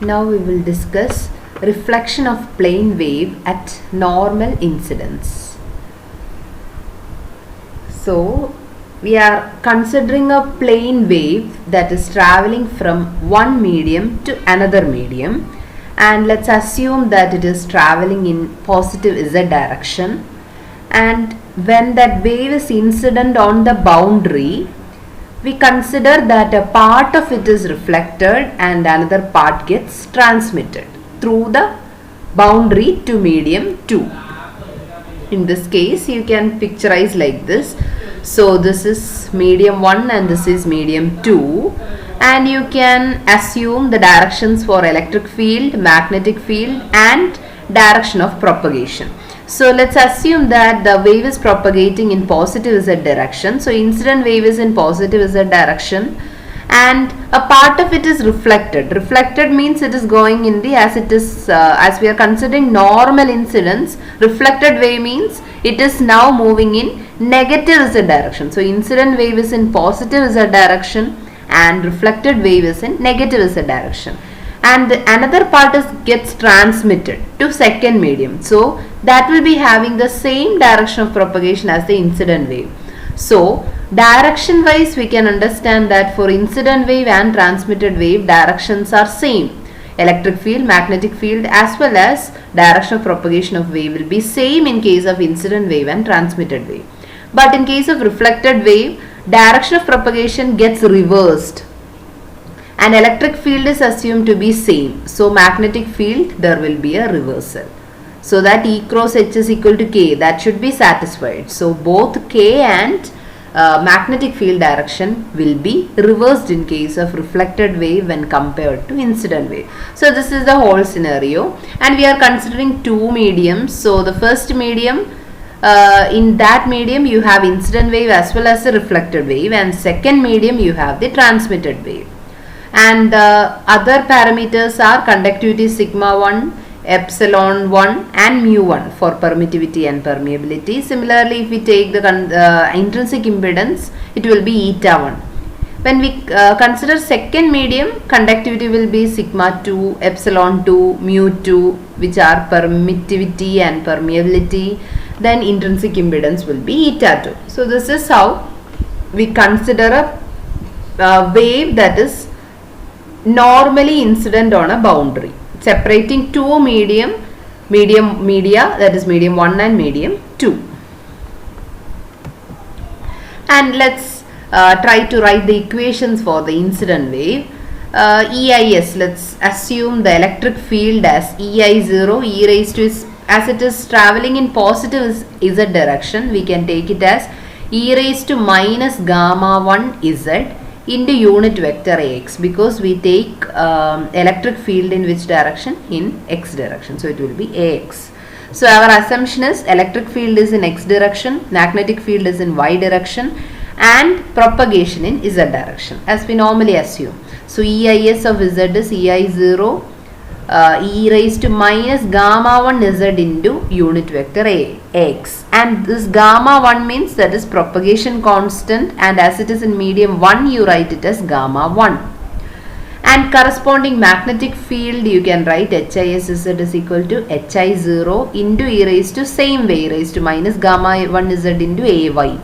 Now we will discuss reflection of plane wave at normal incidence. So we are considering a plane wave that is traveling from one medium to another medium, and let's assume that it is traveling in positive z direction, and when that wave is incident on the boundary, we consider that a part of it is reflected and another part gets transmitted through the boundary to medium 2. In this case, you can picturize like this. So this is medium 1 and this is medium 2, and you can assume the directions for electric field, magnetic field and direction of propagation. So let's assume that the wave is propagating in positive z direction. So incident wave is in positive z direction and a part of it is reflected. Reflected means it is going in the, as we are considering normal incidence, reflected wave means it is now moving in negative z direction. So incident wave is in positive z direction and reflected wave is in negative z direction. And another part gets transmitted to second medium. So that will be having the same direction of propagation as the incident wave. So direction wise we can understand that for incident wave and transmitted wave, directions are same. Electric field, magnetic field as well as direction of propagation of wave will be same in case of incident wave and transmitted wave. But in case of reflected wave, direction of propagation gets reversed and electric field is assumed to be same. So magnetic field, there will be a reversal. So that E cross H is equal to K, that should be satisfied. So both K and magnetic field direction will be reversed in case of reflected wave when compared to incident wave. So this is the whole scenario, and we are considering two mediums. So the first medium, in that medium you have incident wave as well as the reflected wave, and second medium you have the transmitted wave. And the other parameters are conductivity sigma 1, epsilon 1 and mu 1 for permittivity and permeability. Similarly, if we take the intrinsic impedance, it will be eta 1. When we consider second medium, conductivity will be sigma 2, epsilon 2, mu 2, which are permittivity and permeability. Then intrinsic impedance will be eta 2. So this is how we consider a wave that is normally incident on a boundary, separating two media, that is medium 1 and medium 2. And let's try to write the equations for the incident wave. EIS, let's assume the electric field as EI0, e raised to, as it is traveling in positive z direction, we can take it as e raised to minus gamma 1 z into unit vector Ax, because we take electric field in which direction? In x direction. So it will be Ax. So our assumption is electric field is in x direction, magnetic field is in y direction and propagation in z direction as we normally assume. So EIS of z is EI0 e raised to minus gamma 1 z into unit vector Ax, and this gamma 1 means that is propagation constant, and as it is in medium 1 you write it as gamma 1. And corresponding magnetic field you can write HIS z is equal to HI0 into e raised to same way, e raised to minus gamma 1 z into AY,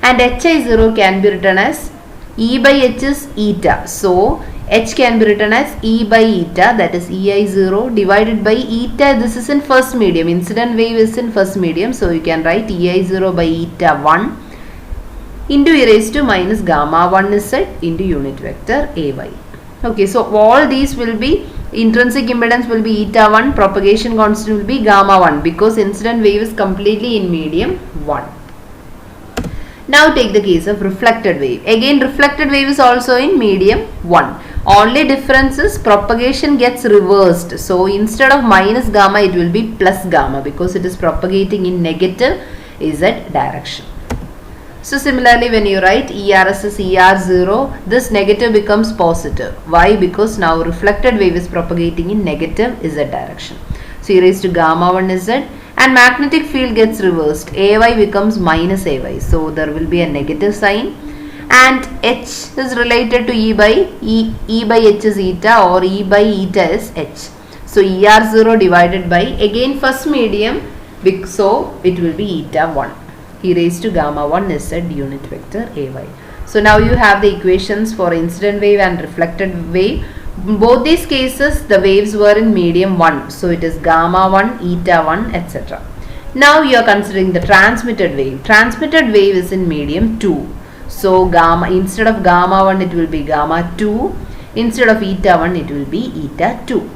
and HI0 can be written as E by H is eta. So H can be written as E by eta, that is EI0 divided by eta. This is in first medium, incident wave is in first medium, so you can write EI0 by eta 1 into e raised to minus gamma 1 z into unit vector AY. Okay, so all these will be, intrinsic impedance will be eta 1, propagation constant will be gamma 1, because incident wave is completely in medium 1. Now take the case of reflected wave. Again, reflected wave is also in medium 1. Only difference is propagation gets reversed. So instead of minus gamma, it will be plus gamma, because it is propagating in negative z direction. So similarly, when you write ERS is ER0, this negative becomes positive. Why? Because now reflected wave is propagating in negative z direction. So e raised to gamma 1 z, and magnetic field gets reversed. AY becomes minus AY. So there will be a negative sign. and h is related to E by h is eta, or E by eta is h. So ER0 divided by, again first medium, so it will be eta 1. E raised to gamma 1 is said unit vector ay. So now you have the equations for incident wave and reflected wave. In both these cases the waves were in medium 1. So it is gamma 1, eta 1, etc. Now you are considering the transmitted wave. Transmitted wave is in medium 2. So gamma, instead of gamma 1 it will be gamma 2. Instead of eta 1 it will be eta 2.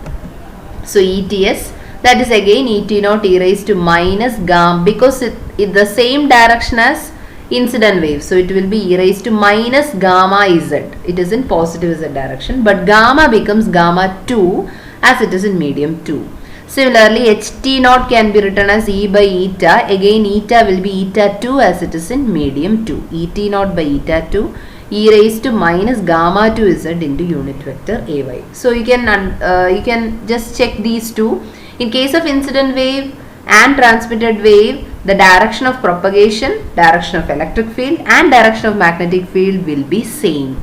So ETS, that is again ET0 e raised to minus gamma, because it the same direction as incident wave. So it will be e raised to minus gamma z. It is in positive z direction, but gamma becomes gamma 2 as it is in medium 2. Similarly, HT0 can be written as E by eta. Again eta will be eta 2 as it is in medium 2. ET0 by eta 2 e raised to minus gamma 2 z into unit vector ay. So you can just check these two. In case of incident wave and transmitted wave, the direction of propagation, direction of electric field and direction of magnetic field will be same.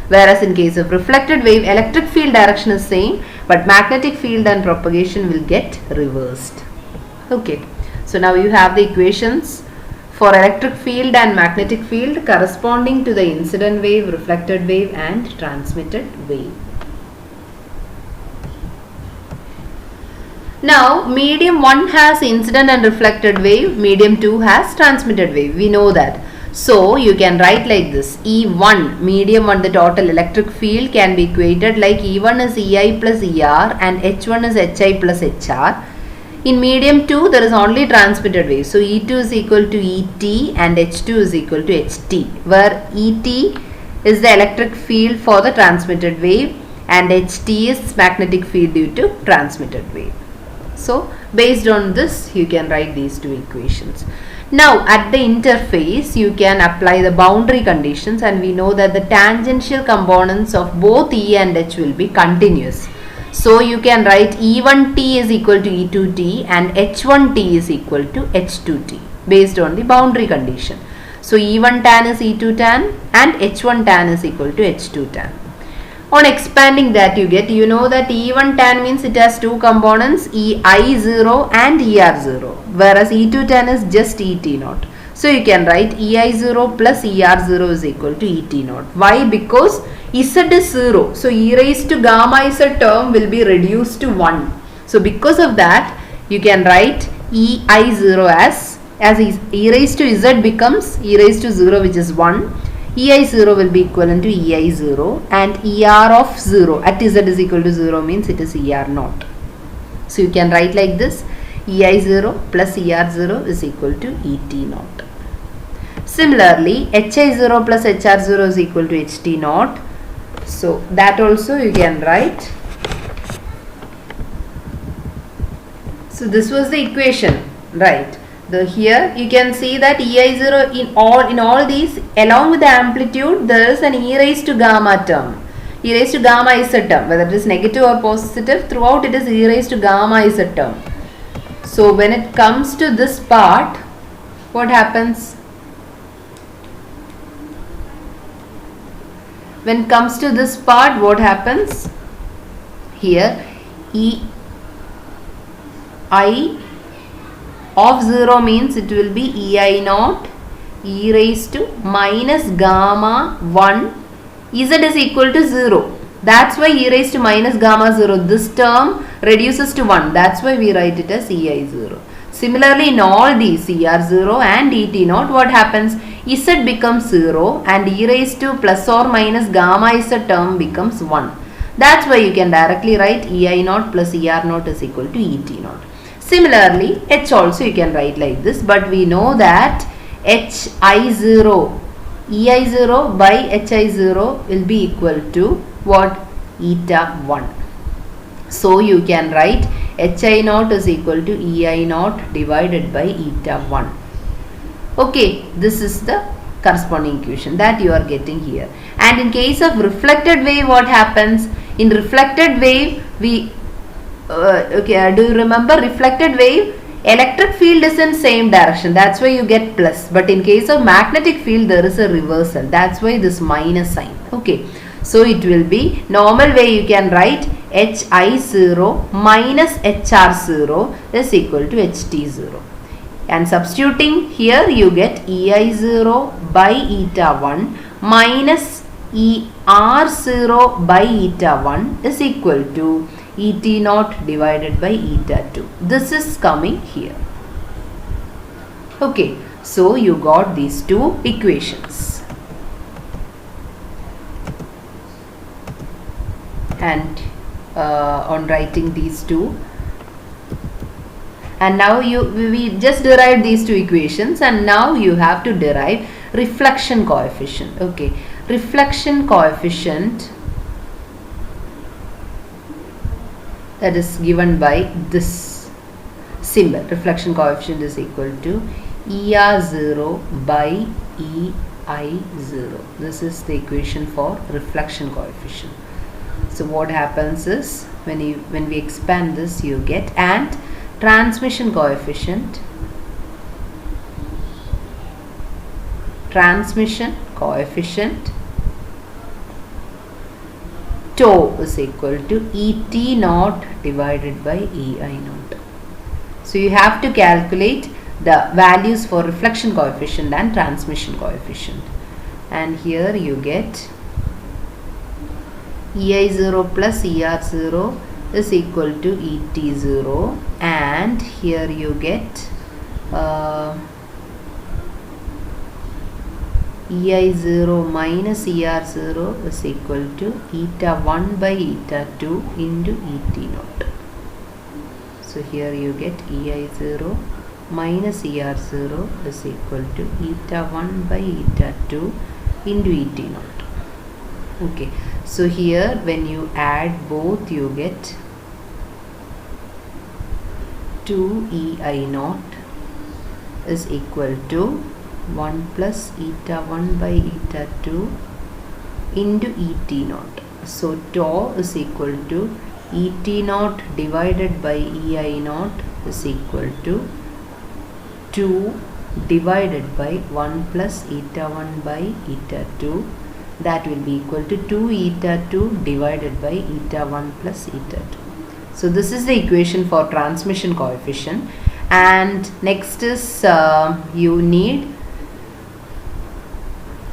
Whereas in case of reflected wave, electric field direction is same, but magnetic field and propagation will get reversed. Okay, so now you have the equations for electric field and magnetic field corresponding to the incident wave, reflected wave and transmitted wave. Now medium 1 has incident and reflected wave, medium 2 has transmitted wave. We know that. So you can write like this: E1, medium 1, the total electric field can be equated like E1 is EI plus ER and H1 is HI plus HR. In medium 2 there is only transmitted wave. So E2 is equal to ET and H2 is equal to HT, where ET is the electric field for the transmitted wave and HT is magnetic field due to transmitted wave. So based on this you can write these two equations. Now at the interface you can apply the boundary conditions, and we know that the tangential components of both E and H will be continuous. So you can write E1t is equal to E2t and H1t is equal to H2t based on the boundary condition. So E1 tan is E2 tan and H1 tan is equal to H2 tan. On expanding that you get, you know that E1 tan means it has two components, EI0 and ER0, whereas E2 tan is just ET0. So you can write EI0 plus ER0 is equal to ET0. Why? Because Z is 0. So e raised to gamma Z term will be reduced to 1. So because of that you can write EI0 as e raised to Z becomes e raised to 0, which is 1. EI0 will be equivalent to EI0 and ER of 0 at Z is equal to 0 means it is ER0. So you can write like this: EI0 plus ER0 is equal to ET0. Similarly, HI0 plus HR0 is equal to HT0. So that also you can write. So this was the equation, right? Here you can see that EI0 in all these, along with the amplitude there is an e raised to gamma term, e raised to gamma Z term, whether it is negative or positive, throughout it is e raised to gamma Z term. So when it comes to this part, what happens? When it comes to this part, what happens? Here I of 0 means it will be EI0 e raised to minus gamma 1, Z is equal to 0. That's why e raised to minus gamma 0, this term reduces to 1. That's why we write it as EI0. Similarly, in all these ER0 and ET0, what happens? Z becomes 0 and e raised to plus or minus gamma Z term becomes 1. That's why you can directly write EI0 plus ER0 is equal to ET0. Similarly, H also you can write like this, but we know that HI0, EI0 by HI0 will be equal to what? Eta 1. So you can write HI0 is equal to EI0 divided by eta 1. Okay, this is the corresponding equation that you are getting here. And in case of reflected wave, what happens? In reflected wave, do you remember reflected wave? electric field is in same direction, that's why you get plus, but in case of magnetic field there is a reversal, that's why this minus sign. Okay, so it will be normal way you can write HI0 minus HR0 is equal to HT0, and substituting here you get EI0 by eta 1 minus ER0 by eta 1 is equal to ET0 divided by eta 2. This is coming here. Okay, so you got these two equations. And on writing these two, and now we just derived these two equations, and now you have to derive reflection coefficient. Okay, reflection coefficient, that is given by this symbol. Reflection coefficient is equal to ER0 by EI0. This is the equation for reflection coefficient. So what happens is when we expand this, you get, and transmission coefficient tau is equal to ET0 divided by EI0. So you have to calculate the values for reflection coefficient and transmission coefficient, and here you get EI0 plus ER0 is equal to ET0, and here you get EI0 minus ER0 is equal to eta 1 by eta 2 into ET0. So here you get EI0 minus ER0 is equal to eta 1 by eta 2 into ET0. Okay, so here when you add both, you get 2EI0 is equal to 1 plus eta 1 by eta 2 into ET0. So tau is equal to ET0 divided by EI0 is equal to 2 divided by 1 plus eta 1 by eta 2, that will be equal to 2 eta 2 divided by eta 1 plus eta 2. So this is the equation for transmission coefficient. And next is you need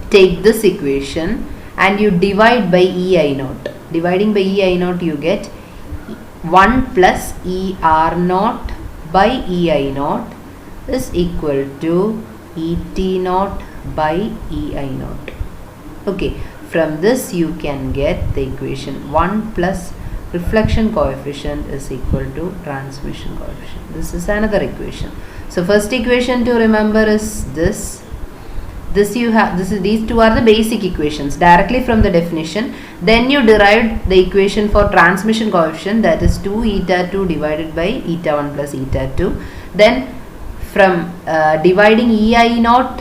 take this equation and you divide by EI0. Dividing by EI0 you get 1 plus ER0 by EI0 is equal to ET0 by EI0. Okay, from this you can get the equation 1 plus reflection coefficient is equal to transmission coefficient. This is another equation. So first equation to remember is this. These two are the basic equations directly from the definition. Then you derived the equation for transmission coefficient, that is 2 eta 2 divided by eta 1 plus eta 2. Then from dividing EI0,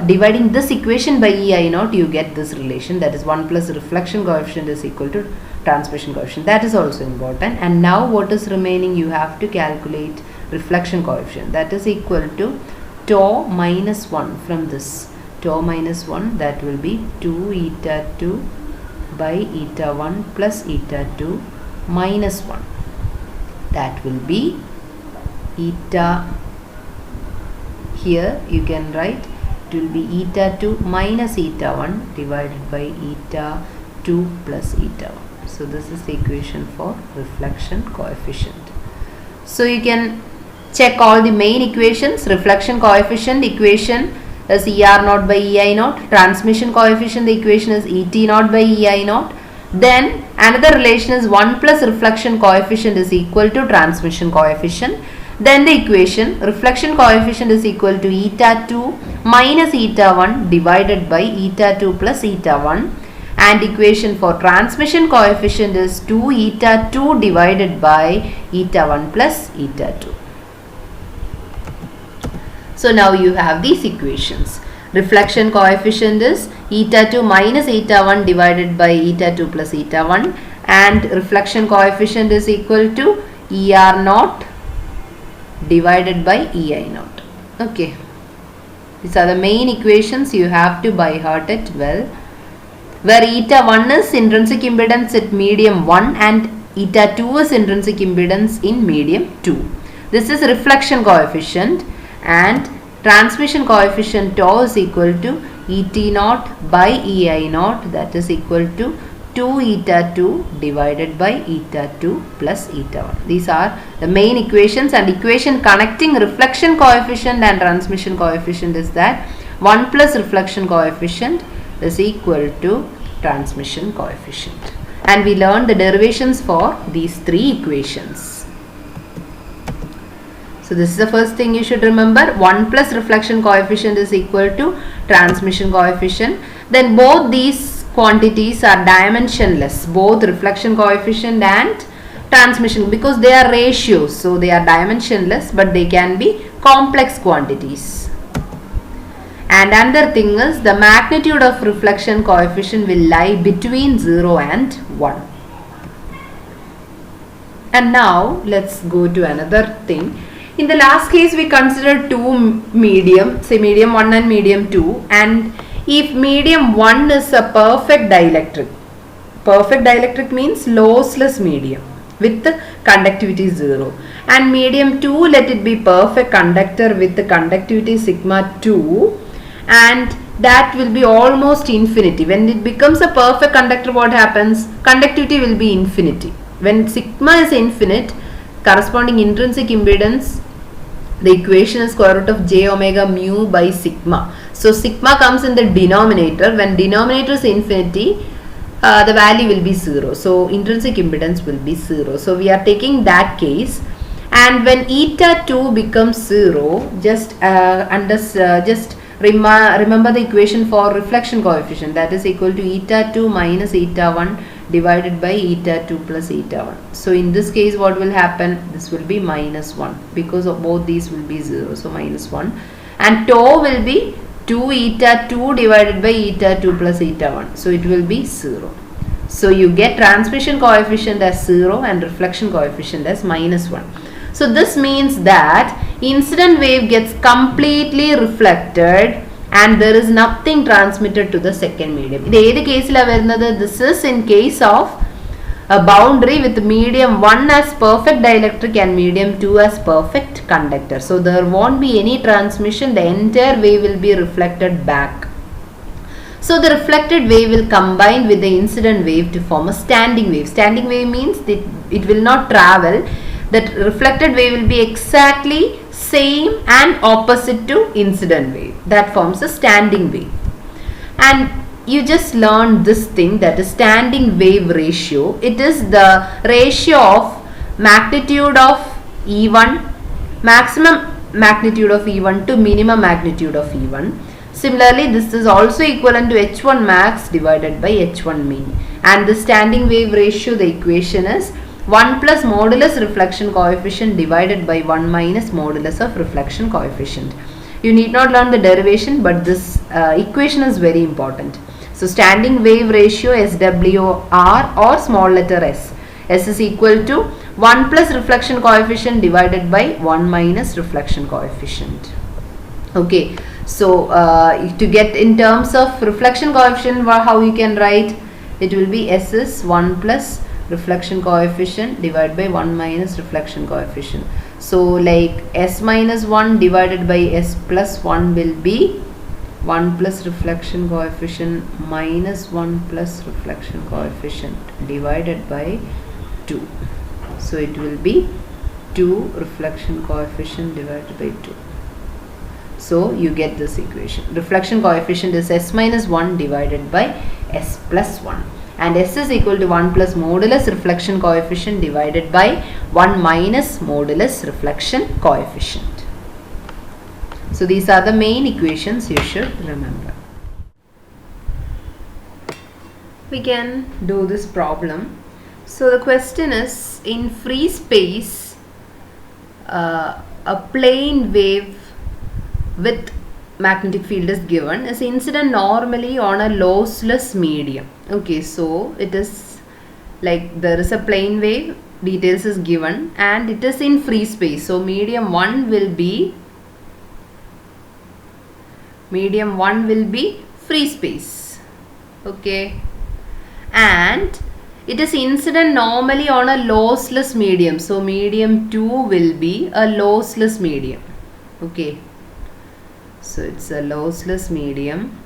dividing this equation by EI0, you get this relation, that is 1 plus reflection coefficient is equal to transmission coefficient. That is also important. And now what is remaining, you have to calculate reflection coefficient, that is equal to tau minus 1. From this tau minus 1, that will be 2 eta 2 by eta 1 plus eta 2 minus 1. That will be eta, here you can write, it will be eta 2 minus eta 1 divided by eta 2 plus eta 1. So this is the equation for reflection coefficient. So you can check all the main equations. Reflection coefficient equation is ER0 by EI0. Transmission coefficient, the equation is ET0 by EI0. Then another relation is 1 plus reflection coefficient is equal to transmission coefficient. Then the equation reflection coefficient is equal to eta 2 minus eta 1 divided by eta 2 plus eta 1. And equation for transmission coefficient is 2 eta 2 divided by eta 1 plus eta 2. So now you have these equations. Reflection coefficient is eta 2 minus eta 1 divided by eta 2 plus eta 1, and reflection coefficient is equal to ER0 divided by EI naught. Okay. These are the main equations. You have to by heart it well. Where eta 1 is intrinsic impedance at medium 1 and eta 2 is intrinsic impedance in medium 2. This is reflection coefficient, and transmission coefficient tau is equal to ET naught by EI naught, that is equal to 2 eta 2 divided by eta 2 plus eta 1. These are the main equations, and equation connecting reflection coefficient and transmission coefficient is that 1 plus reflection coefficient is equal to transmission coefficient. And we learned the derivations for these three equations. So this is the first thing you should remember. 1 plus reflection coefficient is equal to transmission coefficient. Then both these quantities are dimensionless, both reflection coefficient and transmission, because they are ratios. So they are dimensionless, but they can be complex quantities. And another thing is the magnitude of reflection coefficient will lie between 0 and 1. And now let's go to another thing. In the last case we considered two medium, say medium 1 and medium 2, and if medium 1 is a perfect dielectric means lossless medium with the conductivity 0, and medium 2 let it be perfect conductor with the conductivity sigma 2, and that will be almost infinity. When it becomes a perfect conductor, what happens? Conductivity will be infinity. When sigma is infinite, corresponding intrinsic impedance, the equation is square root of j omega mu by sigma. So sigma comes in the denominator. When denominator is infinity, the value will be 0. So intrinsic impedance will be 0. So we are taking that case. And when eta 2 becomes 0, just remember the equation for reflection coefficient, that is equal to eta 2 minus eta 1 divided by eta 2 plus eta 1. So in this case what will happen? This will be minus 1 because of both these will be 0. So minus 1, and tau will be 2 eta 2 divided by eta 2 plus eta 1. So it will be 0. So you get transmission coefficient as 0 and reflection coefficient as minus 1. So this means that incident wave gets completely reflected and there is nothing transmitted to the second medium. This is in case of a boundary with medium 1 as perfect dielectric and medium 2 as perfect conductor. So there won't be any transmission, the entire wave will be reflected back. So the reflected wave will combine with the incident wave to form a standing wave. Standing wave means that it will not travel. That reflected wave will be exactly same and opposite to incident wave. That forms a standing wave. And you just learned this thing, that is standing wave ratio. It is the ratio of magnitude of E1, maximum magnitude of E1 to minimum magnitude of E1. Similarly, this is also equivalent to H1 max divided by H1 min. And the standing wave ratio, the equation is 1 plus modulus reflection coefficient divided by 1 minus modulus of reflection coefficient. You need not learn the derivation, but this equation is very important. So standing wave ratio SWR or small letter s. S is equal to 1 plus reflection coefficient divided by 1 minus reflection coefficient. Okay, so to get in terms of reflection coefficient, how you can write? It will be S is 1 plus reflection coefficient divided by 1 minus reflection coefficient. So like S minus 1 divided by S plus 1 will be 1 plus reflection coefficient minus 1 plus reflection coefficient divided by 2. So it will be 2 reflection coefficient divided by 2. So you get this equation. Reflection coefficient is S minus 1 divided by S plus 1. And S is equal to 1 plus modulus reflection coefficient divided by 1 minus modulus reflection coefficient. So these are the main equations you should remember. We can do this problem. So the question is, in free space, a plane wave with magnetic field is given, is incident normally on a lossless medium. Okay, so it is like there is a plane wave details is given and it is in free space. So medium 1 will be free space. Okay, and it is incident normally on a lossless medium. So medium 2 will be a lossless medium. Okay, so it's a lossless medium.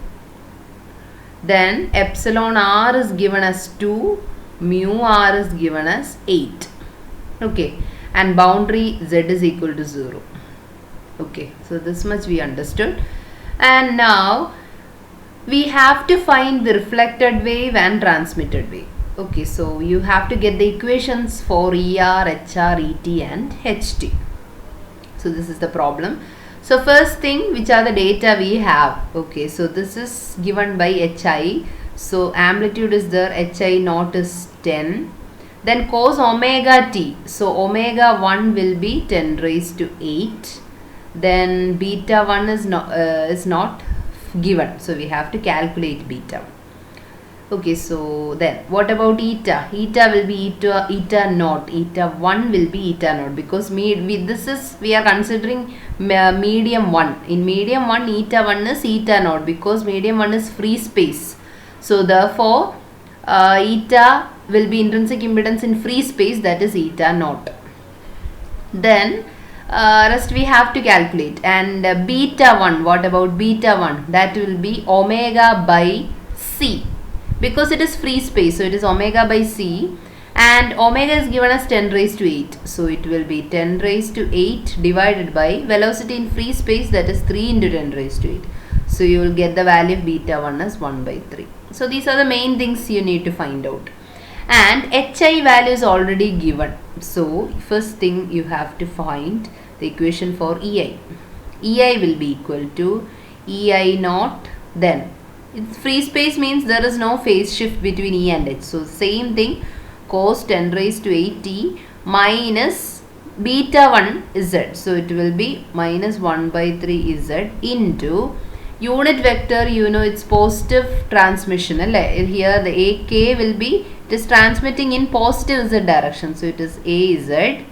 Then epsilon r is given as 2, mu r is given as 8. Okay, and boundary z is equal to 0. Okay, so this much we understood. And now we have to find the reflected wave and transmitted wave. Okay, so you have to get the equations for ER, HR, ET and HT. So this is the problem. So first thing, which are the data we have? Okay, so this is given by HI. So amplitude is there, HI naught is 10. Then cos omega t. So omega 1 will be 10 raised to 8. Then beta 1 is not given. So we have to calculate beta 1. Okay, so then what about eta? Eta will be eta naught. Eta 1 will be eta naught because we are considering medium 1. In medium 1, eta 1 is eta naught because medium 1 is free space. So therefore eta will be intrinsic impedance in free space, that is eta naught. Then rest we have to calculate. And beta 1, what about beta 1? That will be omega by c because it is free space. So it is omega by c and omega is given as 10 raised to 8. So it will be 10 raised to 8 divided by velocity in free space, that is 3 into 10 raised to 8. So you will get the value of beta 1 as 1 by 3. So these are the main things you need to find out. And HI value is already given. So first thing you have to find the equation for EI. EI will be equal to EI naught. Then it's free space means there is no phase shift between E and H. So same thing, cos 10 raised to 8t minus beta 1 z. So it will be minus 1 by 3 z into unit vector, you know it's positive transmission. Here the AK will be, it is transmitting in positive z direction. So it is AZ.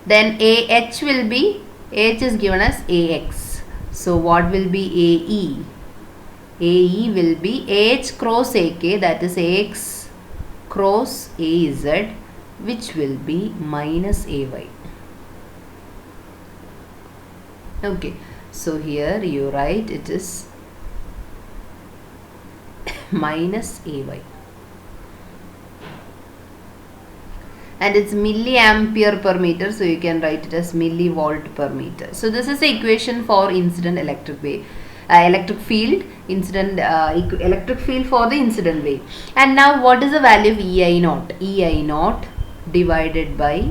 Then AH will be, H is given as AX. So what will be AE? AE will be AH cross AK, that is AX cross AZ, which will be minus AY. Okay, so here you write it is minus AY. And it's milliampere per meter, so you can write it as millivolt per meter. So this is the equation for incident electric wave. Electric field, electric field for the incident wave. And now what is the value of EI naught? EI naught divided by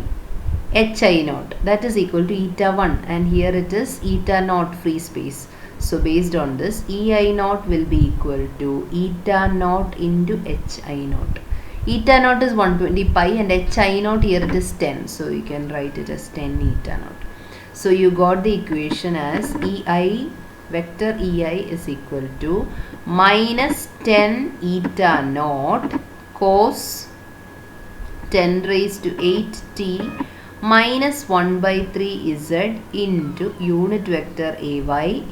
HI naught, that is equal to eta 1, and here it is eta naught free space. So based on this, EI naught will be equal to eta naught into HI naught. Eta naught is 120 pi and HI naught here it is 10. So you can write it as 10 eta naught. So you got the equation as EI vector EI is equal to minus 10 eta naught cos 10 raised to 8t minus 1 by 3 z into unit vector AY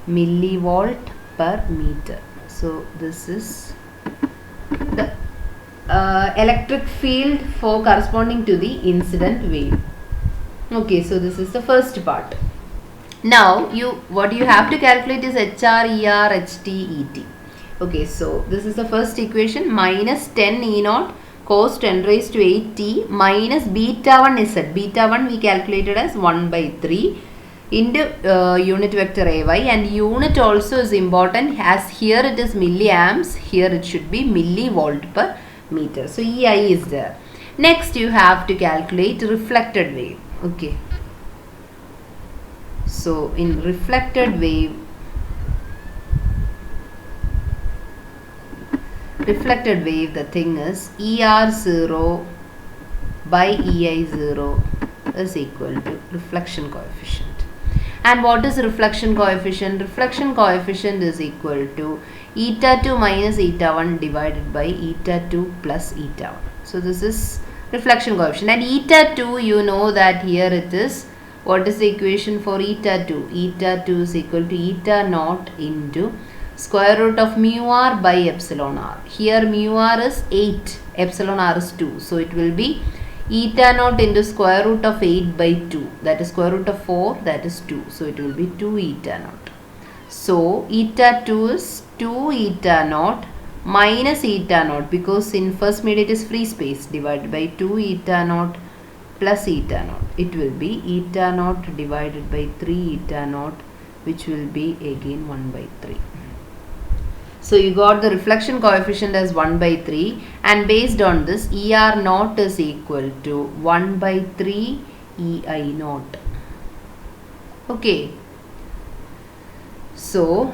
millivolt per meter. So this is the electric field for corresponding to the incident wave. Okay, so this is the first part. Now what you have to calculate is HR, ER, HT, ET. Okay, so this is the first equation, minus 10 E naught cos 10 raised to 8t minus beta 1 is Z. Beta 1 we calculated as 1 by 3 into unit vector AY, and unit also is important as here it is milliamps, here it should be millivolt per meter. So EI is there. Next you have to calculate reflected wave. Okay. So in reflected wave, the thing is ER0 by EI0 is equal to reflection coefficient. And what is reflection coefficient? Reflection coefficient is equal to eta 2 minus eta 1 divided by eta 2 plus eta 1. So this is reflection coefficient. And eta 2, you know that here it is, what is the equation for eta 2? Eta 2 is equal to eta naught into square root of mu r by epsilon r. Here mu r is 8, epsilon r is 2. So it will be eta naught into square root of 8 by 2, that is square root of 4, that is 2. So it will be 2 eta naught. So eta 2 is 2 eta naught minus eta naught, because in first medium it is free space, divided by 2 eta naught plus eta naught. It will be eta naught divided by 3 eta naught, which will be again 1 by 3. So you got the reflection coefficient as 1 by 3, and based on this ER naught is equal to 1 by 3 EI naught. Okay. So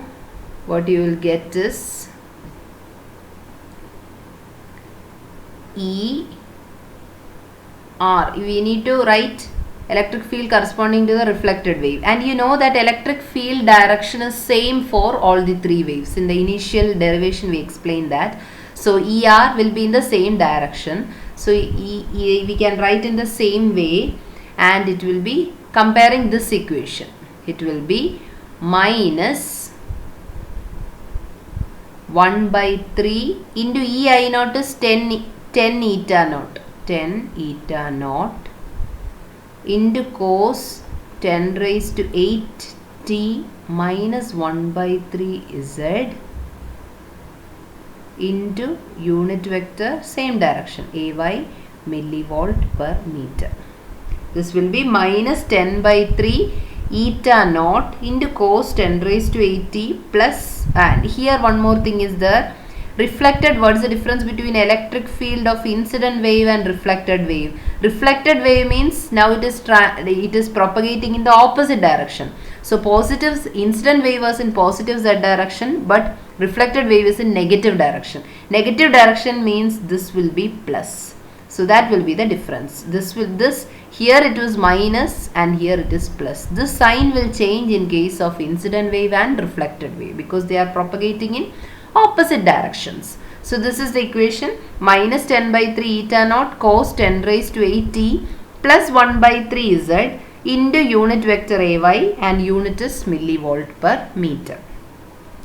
what you will get is ER. We need to write electric field corresponding to the reflected wave, and you know that electric field direction is same for all the three waves. In the initial derivation we explained that. So ER will be in the same direction, so we can write in the same way, and it will be comparing this equation. It will be minus 1 by 3 into EI naught is 10 eta naught, 10 eta naught into cos 10 raised to 8 t minus 1 by 3 z into unit vector same direction AY millivolt per meter. This will be minus 10 by 3 eta naught into cos 10 raised to 8 t plus, and here one more thing is there, reflected. What is the difference between electric field of incident wave and reflected wave? Reflected wave means now it is propagating in the opposite direction. So positive incident wave was in positive z direction, but reflected wave is in negative direction. Negative direction means this will be plus. So that will be the difference. This here it was minus and here it is plus. This sign will change in case of incident wave and reflected wave, because they are propagating in opposite directions. So this is the equation, minus 10 by 3 eta naught cos 10 raised to 8 t plus 1 by 3 z into unit vector AY, and unit is millivolt per meter.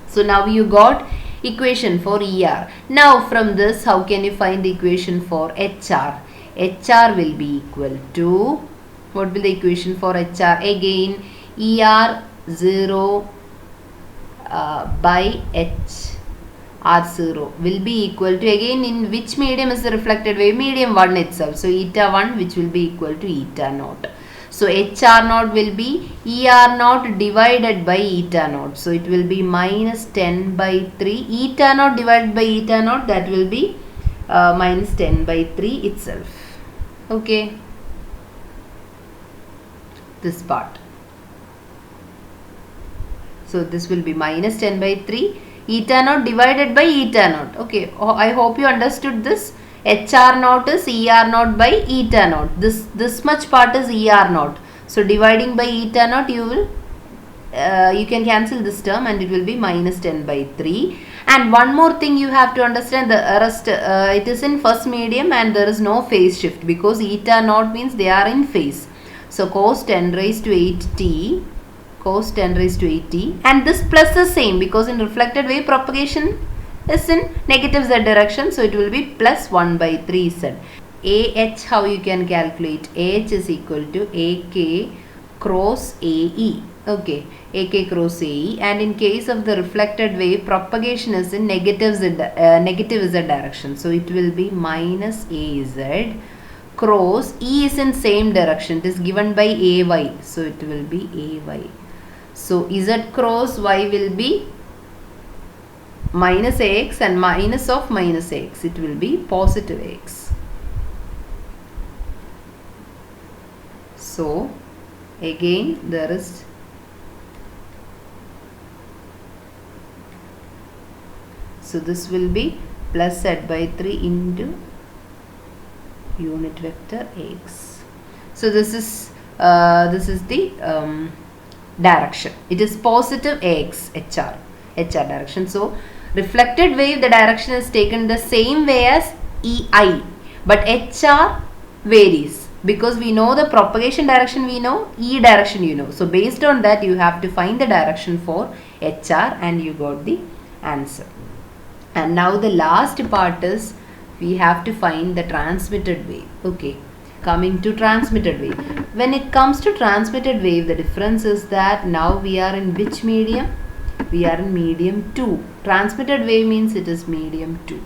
So now you got equation for ER. Now from this, how can you find the equation for HR? HR will be equal to, what will the equation for HR? Again ER 0 by H R0 will be equal to, again in which medium is the reflected wave? Medium 1 itself. So eta 1, which will be equal to eta naught. So HR naught will be ER naught divided by eta naught. So it will be minus 10 by 3. Eta naught divided by eta naught, that will be minus 10 by 3 itself. Okay. This part. So this will be minus 10 by 3. Eta naught divided by eta naught. Okay, I hope you understood this. HR naught is ER naught by eta naught. This much part is ER naught. So dividing by eta naught, you can cancel this term and it will be minus 10 by 3. And one more thing you have to understand, the rest it is in first medium and there is no phase shift, because eta naught means they are in phase. So cos 10 raised to 8t, cos 10 raised to 8t, and this plus is same because in reflected wave propagation is in negative z direction, so it will be plus 1 by 3 z. AH, how you can calculate? AH is equal to AK cross AE. Okay, AK cross AE, and in case of the reflected wave, propagation is in negative z direction, so it will be minus AZ cross E is in same direction, it is given by AY, so it will be AY. So Z cross Y will be minus AX, and minus of minus AX, it will be positive AX. So again there is this will be plus z by 3 into unit vector AX. So this is the direction. It is positive AX HR direction. So reflected wave, the direction is taken the same way as EI, but HR varies, because we know the propagation direction, we know E direction, you know. So based on that you have to find the direction for HR, and you got the answer. And now the last part is we have to find the transmitted wave. Okay, coming to transmitted wave. When it comes to transmitted wave, the difference is that now we are in which medium? We are in medium 2. Transmitted wave means it is medium 2.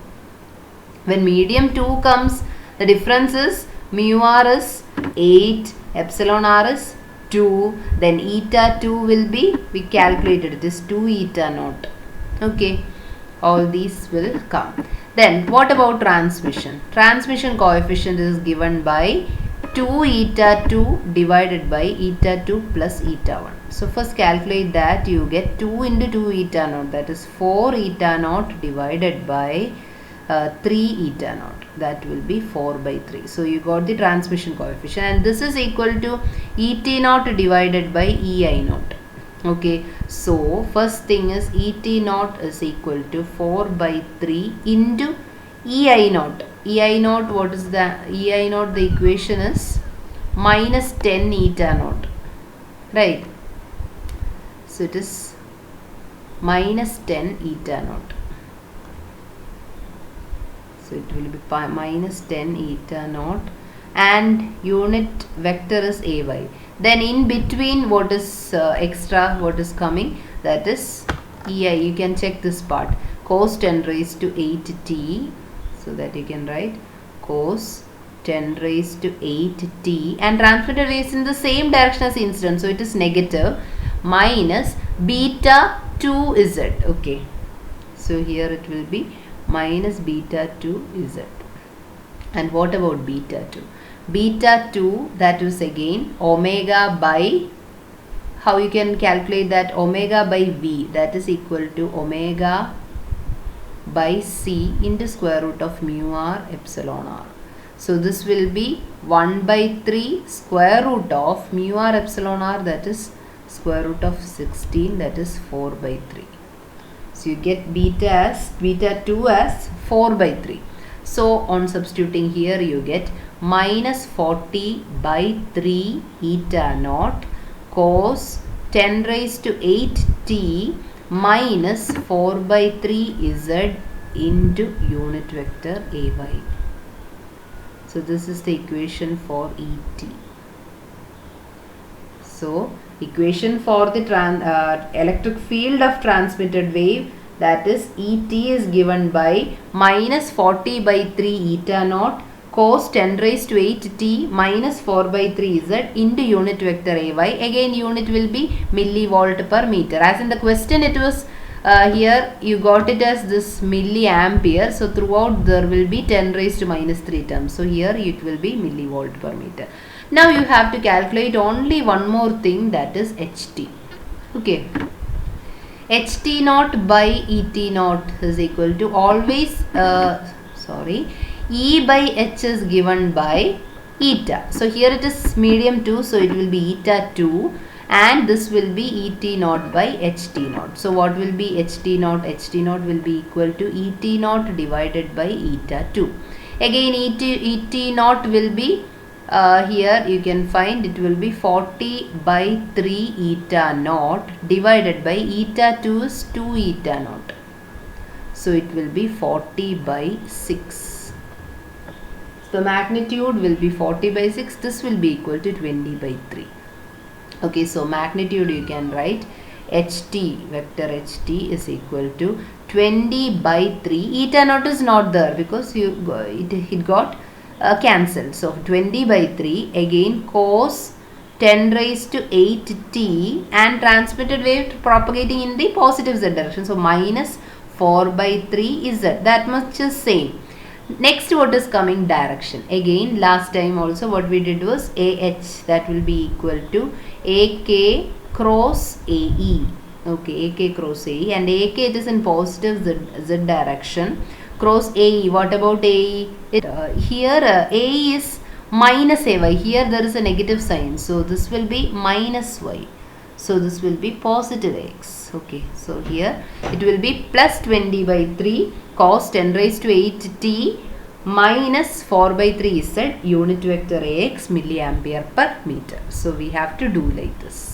When medium 2 comes, the difference is mu r is 8, epsilon r is 2, then eta 2 will be, we calculated it is 2 eta naught. Okay, all these will come. Then what about transmission? Transmission coefficient is given by 2 eta 2 divided by eta 2 plus eta 1. So first calculate that, you get 2 into 2 eta naught, that is 4 eta naught divided by 3 eta naught, that will be 4 by 3. So you got the transmission coefficient, and this is equal to ET naught divided by EI naught. Okay, so first thing is ET naught is equal to 4 by 3 into EI naught. EI naught, what is the EI naught? The equation is minus 10 eta naught, right? So it is minus 10 eta naught. So it will be minus 10 eta naught, and unit vector is AY. Then in between, what is extra, what is coming, that is EI. You can check this part, cos 10 raised to 8t, so that you can write cos 10 raised to 8t, and transmitted waves in the same direction as incident, so it is negative, minus beta 2z. Okay, so here it will be minus beta 2z. And what about beta 2? Beta 2, that is again omega by, how you can calculate that, omega by V, that is equal to omega by C into square root of mu r epsilon r. So this will be 1 by 3 square root of mu r epsilon r, that is square root of 16, that is 4 by 3. So you get beta 2 as 4 by 3. So on substituting here, you get minus 40 by 3 eta naught cos 10 raised to 8t minus 4 by 3 z into unit vector AY. So this is the equation for ET. So equation for the electric field of transmitted wave, that is ET, is given by minus 40 by 3 eta naught cos 10 raised to 8t minus 4 by 3 z into unit vector AY. Again unit will be millivolt per meter. As in the question it was here you got it as this milliampere. So throughout there will be 10 raised to minus 3 terms. So here it will be millivolt per meter. Now you have to calculate only one more thing, that is HT. Okay. HT naught by ET naught is equal to always E by H is given by eta. So here it is medium 2, so it will be eta 2, and this will be ET naught by HT naught. So what will be HT naught? HT naught will be equal to ET naught divided by eta 2. Again ET naught will be here you can find, it will be 40 by 3 eta naught divided by eta 2 is 2 eta naught. So it will be 40 by 6. The magnitude will be 40 by 6. This will be equal to 20 by 3. Okay, so magnitude you can write HT, vector HT is equal to 20 by 3. Eta naught is not there because it got cancelled. So 20 by 3, again cos 10 raised to 8t, and transmitted wave propagating in the positive z direction. So minus 4 by 3 is z. That much is same. Next, what is coming? Direction. Again last time also what we did was AH, that will be equal to AK cross AE. Okay, AK cross AE, and AK it is in positive z direction. Cross AE, what about AE? Here AE is minus AY. Here there is a negative sign, so this will be minus Y. So this will be positive X. Okay, so here it will be plus 20 by 3 cos 10 raised to 8t minus 4 by 3 z unit vector Ax milliampere per meter. So we have to do like this.